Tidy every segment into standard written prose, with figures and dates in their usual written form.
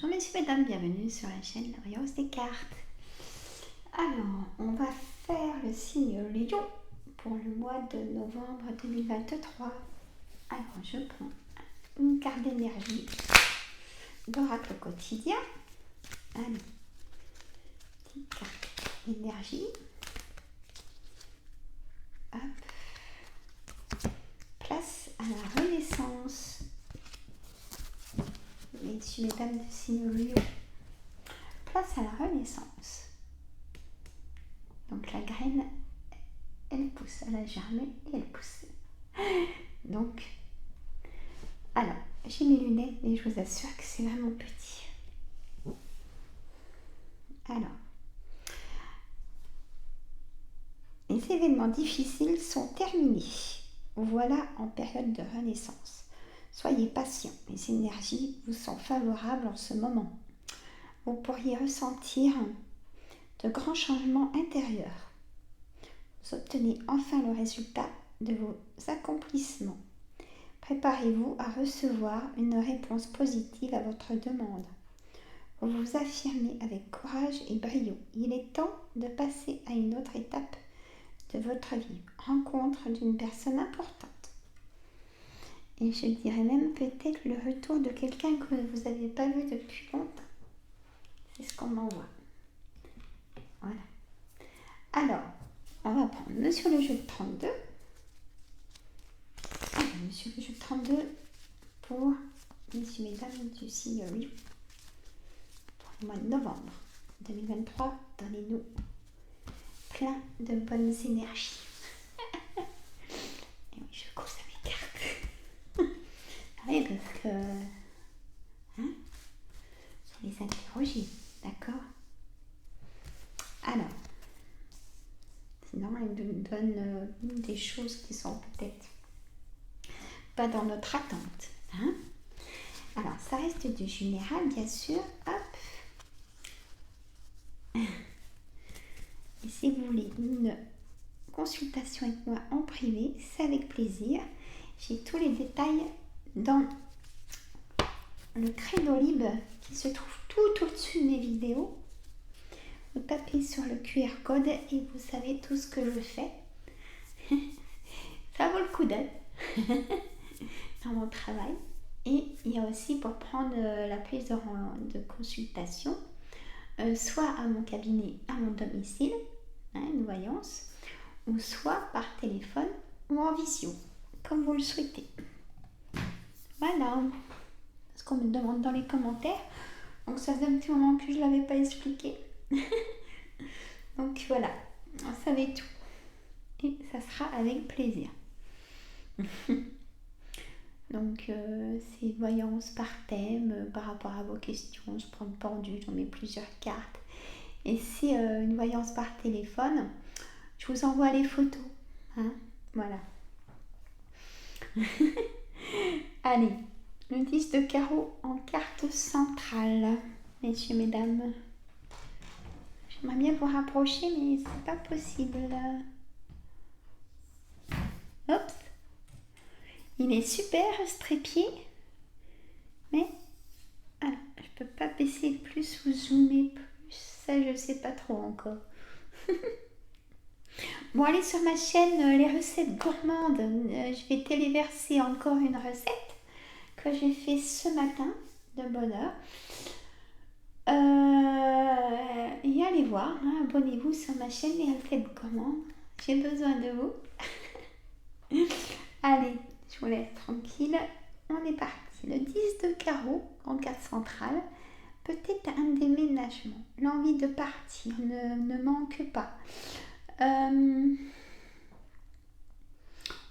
Bonjour messieurs, mesdames, bienvenue sur la chaîne La Rose des cartes. Alors, on va faire le signe Lion pour le mois de novembre 2023. Alors, je prends une carte d'énergie d'oracle quotidien. Allez, petite carte d'énergie. Hop. Place à la renaissance. Messieurs, mesdames de signe Lion. Place à la renaissance. Donc la graine, elle pousse, elle a germé et elle pousse. Donc, alors, j'ai mes lunettes et je vous assure que c'est vraiment petit. Alors, les événements difficiles sont terminés. Voilà en période de renaissance. Soyez patient, les énergies vous sont favorables en ce moment. Vous pourriez ressentir de grands changements intérieurs. Vous obtenez enfin le résultat de vos accomplissements. Préparez-vous à recevoir une réponse positive à votre demande. Vous vous affirmez avec courage et brio. Il est temps de passer à une autre étape de votre vie. Rencontre d'une personne importante. Et je dirais même peut-être le retour de quelqu'un que vous n'avez pas vu depuis longtemps. C'est ce qu'on m'envoie. Voilà. Alors, on va prendre Monsieur le jeu de 32. Alors, Monsieur le jeu de 32 pour messieurs, mesdames du signe Lion. Pour le mois de novembre 2023, donnez-nous plein de bonnes énergies. Et oui, je coupe ça mes cartes. Oui, parce que faut les interroger, d'accord? Alors, sinon, elle nous donne des choses qui sont peut-être pas dans notre attente. Hein? Alors, ça reste du général, bien sûr. Hop. Et si vous voulez une consultation avec moi en privé, c'est avec plaisir. J'ai tous les détails dans le créneau libre qui se trouve tout au-dessus de mes vidéos. Vous tapez sur le QR code et vous savez tout ce que je fais. Ça vaut le coup d'œil dans mon travail. Et il y a aussi pour prendre la prise de consultation, soit à mon cabinet, à mon domicile, une voyance, ou soit par téléphone ou en visio, comme vous le souhaitez. Voilà, ce qu'on me demande dans les commentaires. Donc ça faisait un petit moment que je ne l'avais pas expliqué. Donc voilà, vous savez tout. Et ça sera avec plaisir. Donc c'est voyance par thème, par rapport à vos questions. Je prends le pendule, j'en mets plusieurs cartes. Et c'est une voyance par téléphone. Je vous envoie les photos. Hein, voilà. Allez, le 10 de carreau en carte centrale. Messieurs, mesdames. J'aimerais bien vous rapprocher, mais c'est pas possible. Oups. Il est super ce trépied. Mais alors, je peux pas baisser plus ou zoomer plus. Ça, je sais pas trop encore. Bon, allez sur ma chaîne Les Recettes Gourmandes. Je vais téléverser encore une recette que j'ai fait ce matin de bonne heure. Et allez voir, hein, abonnez-vous sur ma chaîne Les Recettes Gourmandes. J'ai besoin de vous. Allez, je vous laisse tranquille. On est parti. Le 10 de carreau en carte centrale. Peut-être un déménagement. L'envie de partir ne manque pas.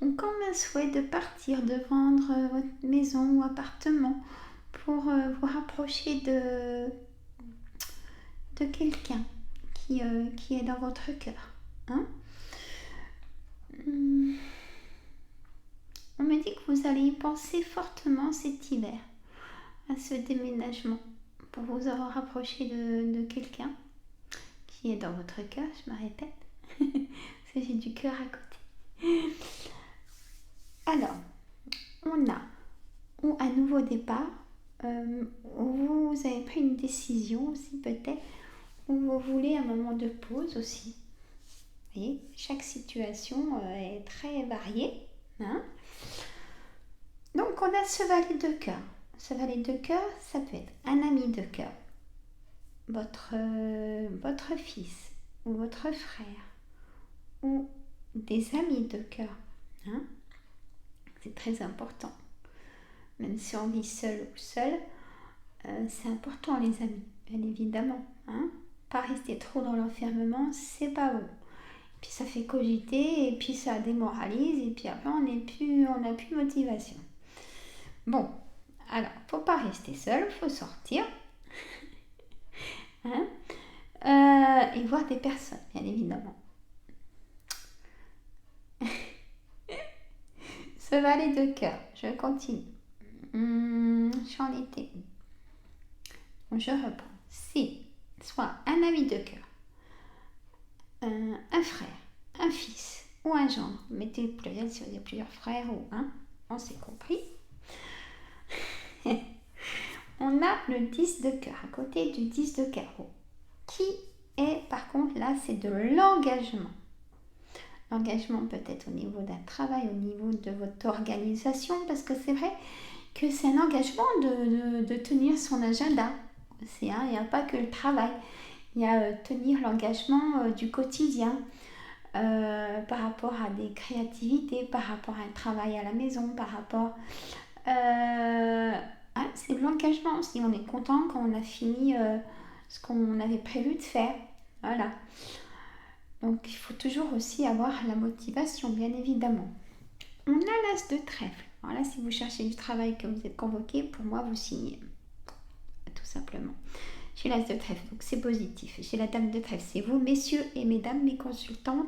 Ou comme un souhait de partir, de vendre votre maison ou appartement pour vous rapprocher de quelqu'un qui est dans votre cœur. Hein? On me dit que vous allez y penser fortement cet hiver à ce déménagement pour vous avoir rapproché de quelqu'un qui est dans votre cœur, je me répète, parce que j'ai du cœur à côté. Alors, on a ou un nouveau départ, vous avez pris une décision aussi peut-être, ou vous voulez un moment de pause aussi. Vous voyez, chaque situation est très variée. Hein. Donc on a ce valet de cœur. Ce valet de cœur, ça peut être un ami de cœur, votre fils ou votre frère, ou des amis de cœur. Hein. C'est très important. Même si on vit seul ou seul, c'est important les amis, bien évidemment. Hein. Pas rester trop dans l'enfermement, c'est pas bon. Puis ça fait cogiter, et puis ça démoralise, et puis après on n'a plus motivation. Bon, alors, faut pas rester seul, faut sortir. Hein, et voir des personnes, bien évidemment. Ce valet de cœur, je continue. J'en étais. Je reprends. C'est soit un ami de cœur, un frère, un fils ou un gendre. Mettez le pluriel si vous avez plusieurs frères ou un. On s'est compris. On a le 10 de cœur à côté du 10 de carreau. Qui est, par contre, là, c'est de l'engagement. L'engagement peut-être au niveau d'un travail, au niveau de votre organisation, parce que c'est vrai que c'est un engagement de tenir son agenda. Il n'y a pas que le travail. Il y a tenir l'engagement du quotidien par rapport à des créativités, par rapport à un travail à la maison, par rapport... c'est de l'engagement aussi. On est content quand on a fini ce qu'on avait prévu de faire. Voilà. Donc il faut toujours aussi avoir la motivation, bien évidemment. On a l'as de trèfle. Alors là, si vous cherchez du travail, que vous êtes convoqué, pour moi, vous signez. Tout simplement. J'ai l'as de trèfle, donc c'est positif. J'ai la dame de trèfle, c'est vous, messieurs et mesdames, mes consultants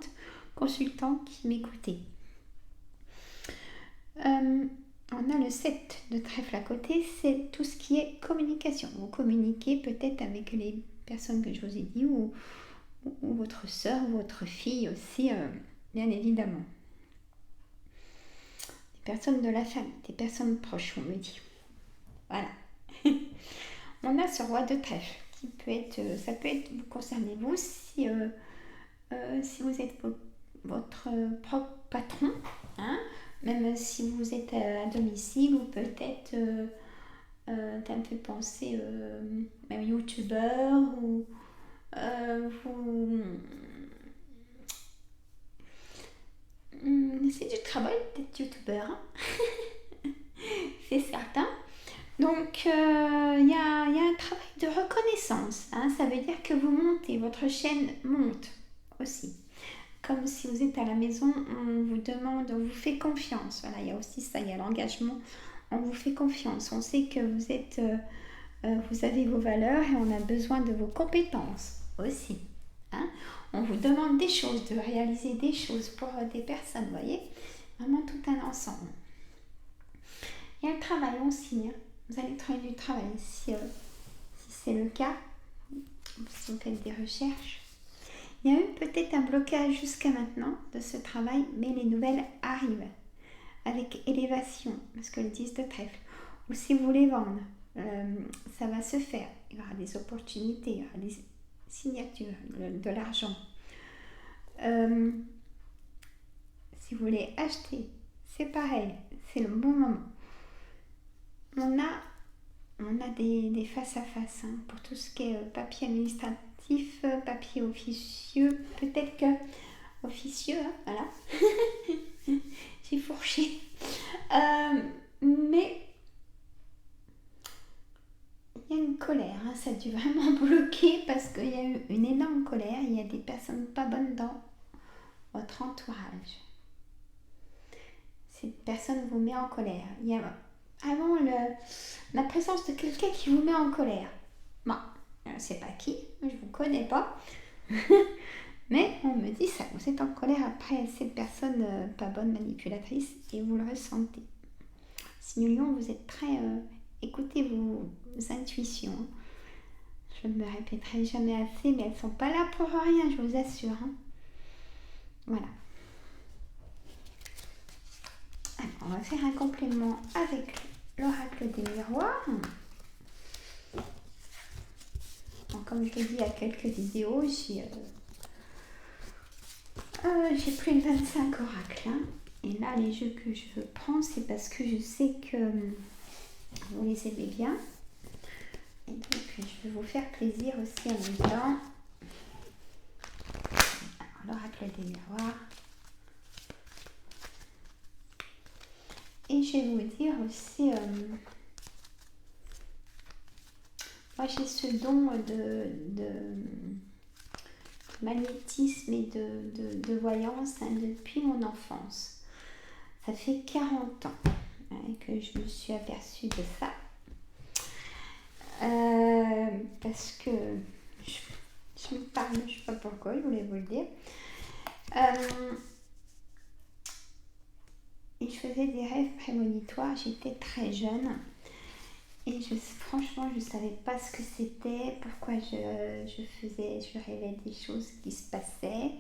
qui m'écoutez. On a le 7 de trèfle à côté, c'est tout ce qui est communication. Vous communiquez peut-être avec les personnes que je vous ai dit, ou votre soeur, votre fille aussi, bien évidemment. Des personnes de la famille, des personnes proches, on me dit. Voilà. On a ce roi de trèfle qui peut être, ça peut être vous concerner vous si vous êtes votre propre patron, hein, même si vous êtes à domicile, ou peut-être ça me fait penser même youtubeur, ou c'est du travail d'être youtubeur, hein. C'est certain. Donc, il y a un travail de reconnaissance. Hein. Ça veut dire que vous montez, votre chaîne monte aussi. Comme si vous êtes à la maison, on vous demande, on vous fait confiance. Voilà, il y a aussi ça, il y a l'engagement. On vous fait confiance. On sait que vous êtes, vous avez vos valeurs, et on a besoin de vos compétences aussi. Hein. On vous demande des choses, de réaliser des choses pour des personnes, vous voyez. Vraiment tout un ensemble. Il y a le travail aussi, hein. Vous allez trouver du travail si c'est le cas, si vous faites des recherches. Il y a eu peut-être un blocage jusqu'à maintenant de ce travail, mais les nouvelles arrivent avec élévation, parce que le 10 de trèfle. Ou si vous voulez vendre, ça va se faire. Il y aura des opportunités, il y aura des signatures, de l'argent. Si vous voulez acheter, c'est pareil, c'est le bon moment. On a des face-à-face, hein, pour tout ce qui est papier administratif, papier officieux, peut-être que officieux, hein, voilà. J'ai fourché. Mais il y a une colère, hein, ça a dû vraiment bloquer parce qu'il y a eu une énorme colère. Il y a des personnes pas bonnes dans votre entourage. Cette personne vous met en colère. Il y a vraiment la présence de quelqu'un qui vous met en colère. Bon, je ne sais pas qui, je ne vous connais pas. Mais on me dit ça, vous êtes en colère après cette personne pas bonne, manipulatrice, et vous le ressentez. Signe Lion, vous êtes très... écoutez vos intuitions. Je ne me répéterai jamais assez, mais elles ne sont pas là pour rien, je vous assure. Hein. Voilà. Alors, on va faire un complément avec l'oracle des miroirs. comme je l'ai dit il y a quelques vidéos, j'ai plus de 25 oracles. Hein. Et là, les jeux que je prends, c'est parce que je sais que vous les aimez bien. Et donc, je vais vous faire plaisir aussi en même temps. Alors, l'oracle des miroirs. Et je vais vous dire aussi, moi j'ai ce don de magnétisme et de voyance hein, depuis mon enfance. Ça fait 40 ans hein, que je me suis aperçue de ça. Parce que je me parle, je ne sais pas pourquoi, je voulais vous le dire. Et je faisais des rêves prémonitoires, j'étais très jeune. Et franchement, je ne savais pas ce que c'était, pourquoi je rêvais des choses qui se passaient.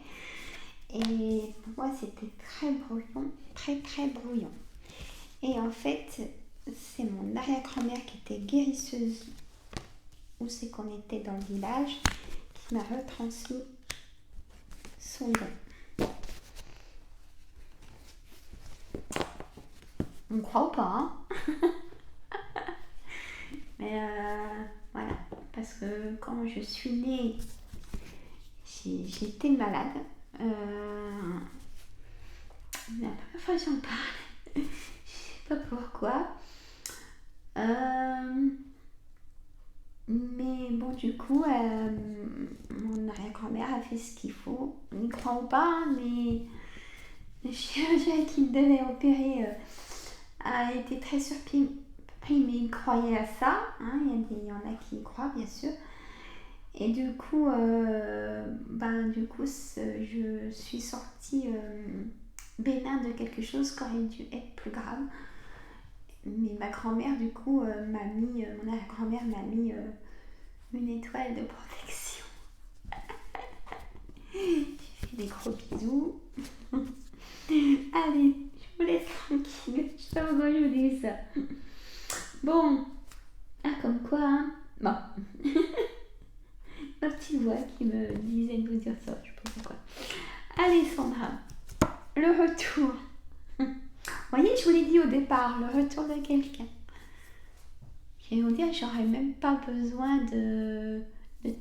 Et pour moi, c'était très brouillon, très très brouillon. Et en fait, c'est mon arrière-grand-mère qui était guérisseuse, où c'est qu'on était dans le village, qui m'a retransmis son don. On ne croit pas, hein. Mais voilà, parce que quand je suis née, j'étais malade. La première fois que j'en parle, je ne sais pas pourquoi. Mais bon, du coup, mon arrière-grand-mère a fait ce qu'il faut. On n'y croit pas, mais le chirurgien qui devait opérer a été très surpris, mais il croyait à ça. Hein. Il y en a qui y croient, bien sûr. Et du coup, je suis sortie bénin de quelque chose qui aurait dû être plus grave. Mais ma grand-mère, du coup, mon arrière-grand-mère m'a mis une étoile de protection. J'ai fait des gros bisous. Allez, je vous laisse tranquille. Je sais pas pourquoi je vous dis ça. Bon, comme quoi, hein. Bon. Ma petite voix qui me disait de vous dire ça, je sais pas pourquoi. Allez, Sandra, le retour. Vous voyez, je vous l'ai dit au départ, le retour de quelqu'un. Je vais vous dire, j'aurais même pas besoin de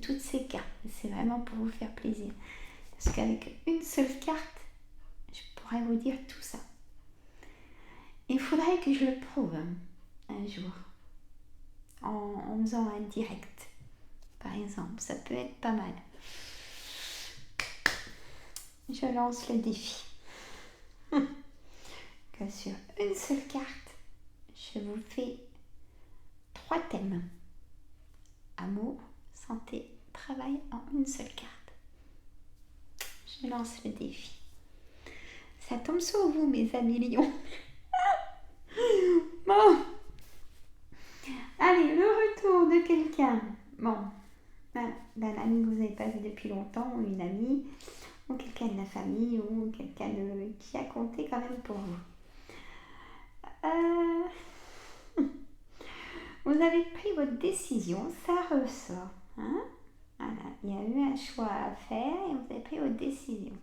toutes ces cartes. C'est vraiment pour vous faire plaisir. Parce qu'avec une seule carte, je pourrais vous dire tout ça. Il faudrait que je le prouve un jour. En faisant un direct, par exemple. Ça peut être pas mal. Je lance le défi. Que sur une seule carte, je vous fais 3 thèmes. Amour, santé, travail en une seule carte. Je lance le défi. Ça tombe sur vous, mes amis lions. Bon. Allez, le retour de quelqu'un. Bon. D'un ami que vous n'avez pas vu depuis longtemps, ou une amie, ou quelqu'un de la famille, ou quelqu'un qui a compté quand même pour vous. Vous avez pris votre décision, ça ressort. Hein? Voilà, il y a eu un choix à faire et vous avez pris votre décision.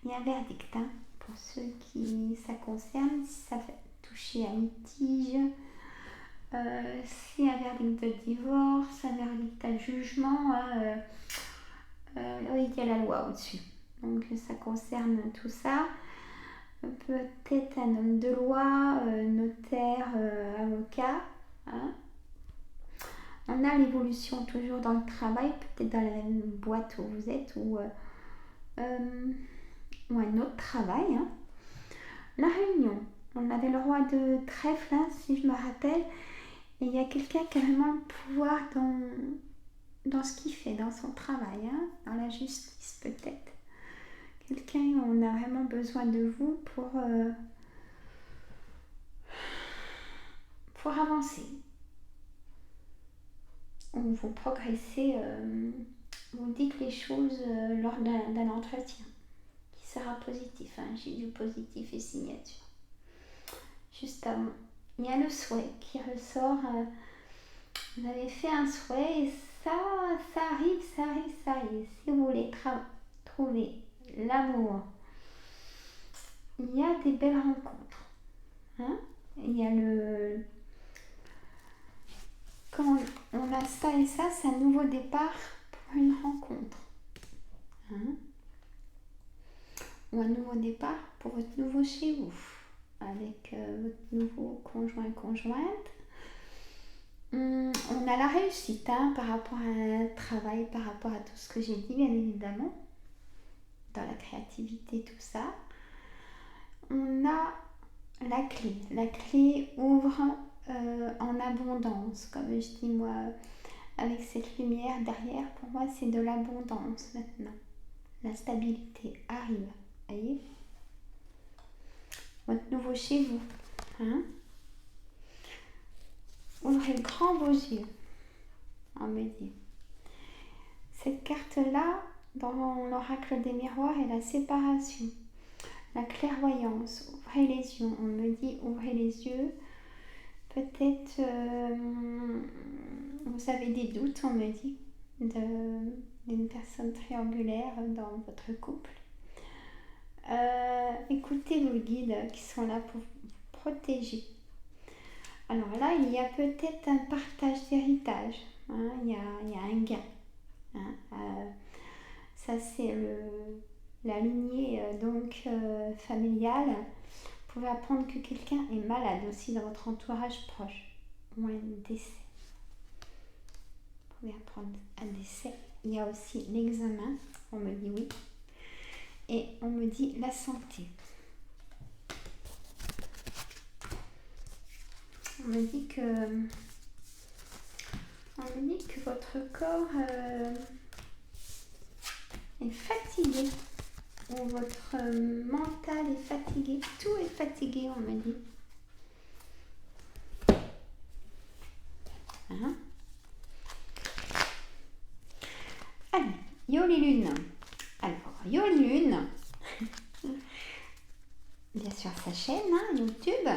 Il y a un verdict hein, pour ceux qui ça concerne, si ça fait toucher à litige, si un verdict de divorce, un verdict à jugement, oui, il y a la loi au-dessus. Donc ça concerne tout ça. Peut-être un homme de loi, notaire, avocat. Hein. On a l'évolution toujours dans le travail, peut-être dans la même boîte où vous êtes ou un autre travail. Hein. La réunion, on avait le roi de trèfle, hein, si je me rappelle, et il y a quelqu'un qui a vraiment le pouvoir dans ce qu'il fait, dans son travail, hein, dans la justice peut-être. Quelqu'un où on a vraiment besoin de vous pour avancer. Où vous progressez, vous dites les choses lors d'un entretien qui sera positif. Hein, j'ai du positif et signature. Juste avant, il y a le souhait qui ressort Vous avez fait un souhait et ça arrive, ça arrive, ça arrive. Si vous voulez trouver l'amour, il y a des belles rencontres. Hein. Il y a quand on a ça et ça, c'est un nouveau départ pour une rencontre. Hein. Ou un nouveau départ pour votre nouveau chez vous, avec votre nouveau conjointe. On a la réussite par rapport à un travail, par rapport à tout ce que j'ai dit, bien évidemment, dans la créativité, tout ça. On a la clé. La clé ouvre en abondance, comme je dis moi, avec cette lumière derrière, pour moi c'est de l'abondance maintenant. La stabilité arrive, voyez, votre nouveau chez vous. Hein. Ouvrez grand vos yeux, on me dit. Cette carte-là, dans l'oracle des miroirs, est la séparation, la clairvoyance. Ouvrez les yeux, on me dit ouvrez les yeux. Peut-être vous avez des doutes, on me dit, d'une personne triangulaire dans votre couple. Écoutez vos guides qui sont là pour vous protéger. Alors là, il y a peut-être un partage d'héritage. Hein, il y a un gain. Hein, ça, c'est la lignée familiale. Vous pouvez apprendre que quelqu'un est malade aussi dans votre entourage proche. Ou un décès. Vous pouvez apprendre un décès. Il y a aussi l'examen. On me dit oui. Et on me dit la santé. On me dit que votre corps est fatigué. Ou votre mental est fatigué. Tout est fatigué, on me dit. Hein? Allez, Yoli Lune. Alors, Yoli Lune, bien sûr sa chaîne, YouTube.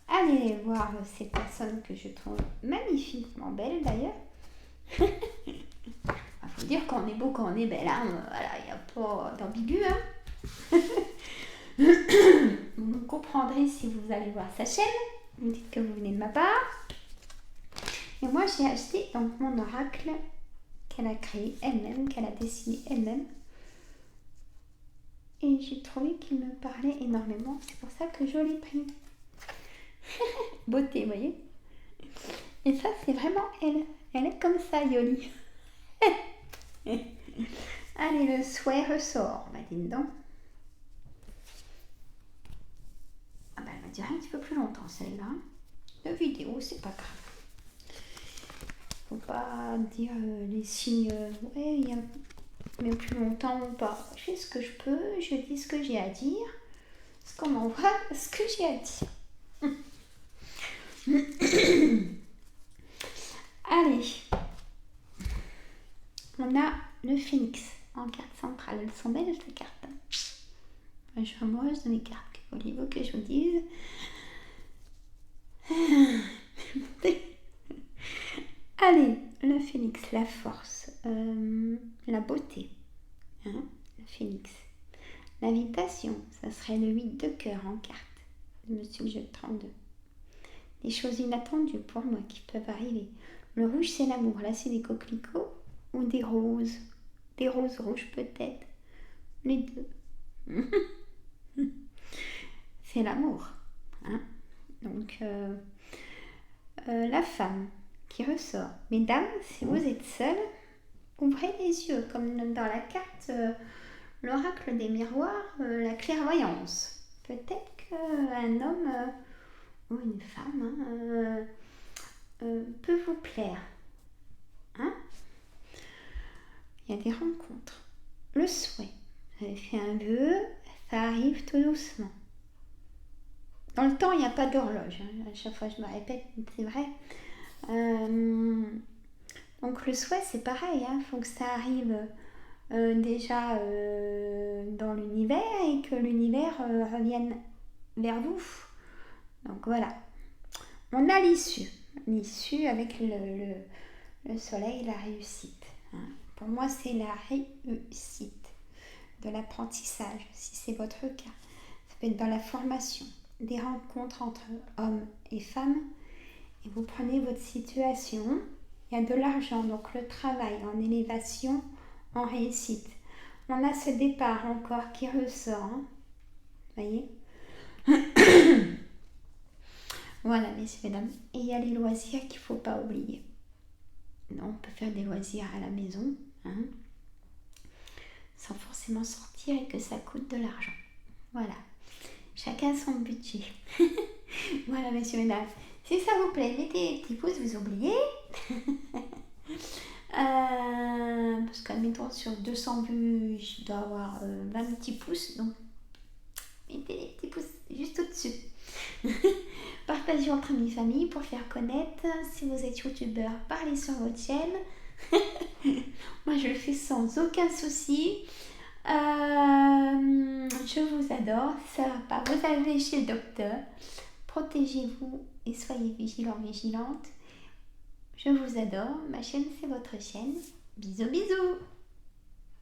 Allez voir ces personnes que je trouve magnifiquement belles d'ailleurs. Il faut dire qu'on est beau quand on est belle. Voilà, il n'y a pas d'ambigu. Vous comprendrez si vous allez voir sa chaîne. Vous me dites que vous venez de ma part. Et moi, j'ai acheté donc mon oracle qu'elle a créé elle-même, qu'elle a dessiné elle-même. Et j'ai trouvé qu'il me parlait énormément. C'est pour ça que je l'ai pris. Beauté, vous voyez. Et ça, c'est vraiment elle. Elle est comme ça, Yoli. Allez, le souhait ressort. Bah, dis donc. Ah bah, elle va durer un petit peu plus longtemps, celle-là. La vidéo, c'est pas grave. Faut pas dire les signes. Ouais, il y a mais plus longtemps ou pas. Je fais ce que je peux, je dis ce que j'ai à dire. Ce qu'on m'envoie, ce que j'ai à dire. Allez, on a le phénix en carte centrale. Elles sont belles ces cartes. Je suis amoureuse de mes cartes. Voulez-vous que je vous dise? Allez, le phénix, la force, la beauté. Hein, le phénix. L'invitation, ça serait le 8 de cœur en carte. Monsieur le jeu 32. Des choses inattendues pour moi qui peuvent arriver. Le rouge, c'est l'amour. Là, c'est des coquelicots ou des roses. Des roses rouges, peut-être. Les deux. C'est l'amour. Hein. Donc, la femme qui ressort. Mesdames, si vous êtes seules, ouvrez les yeux. Comme dans la carte, l'oracle des miroirs, la clairvoyance. Peut-être qu'un homme ou une femme peut vous plaire. Hein. Il y a des rencontres. Le souhait. Vous avez fait un vœu, ça arrive tout doucement. Dans le temps, il n'y a pas d'horloge. À chaque fois, je me répète, c'est vrai. Donc le souhait, c'est pareil. Il faut que ça arrive déjà dans l'univers et que l'univers revienne vers vous. Donc voilà. On a l'issue. l'issue avec le soleil, la réussite. Hein. Pour moi, c'est la réussite de l'apprentissage, si c'est votre cas. Ça peut être dans la formation, des rencontres entre hommes et femmes, et vous prenez votre situation, il y a de l'argent, donc le travail en élévation, en réussite. On a ce départ encore qui ressort, hein. Voyez. Voilà, messieurs, mesdames. Et il y a les loisirs qu'il ne faut pas oublier. On peut faire des loisirs à la maison, hein, sans forcément sortir et que ça coûte de l'argent. Voilà. Chacun son budget. Voilà, messieurs, mesdames. Si ça vous plaît, mettez des petits pouces, vous oubliez. Parce qu'admettons, sur 200 vues, je dois avoir 20 petits pouces. Donc, mettez des petits pouces juste au-dessus. Partagez entre amis et famille pour faire connaître. Si vous êtes youtubeur, parlez sur votre chaîne. Moi, je le fais sans aucun souci. Je vous adore. Ça va pas, vous allez chez le docteur. Protégez-vous et soyez vigilants, vigilantes. Je vous adore. Ma chaîne, c'est votre chaîne. Bisous, bisous.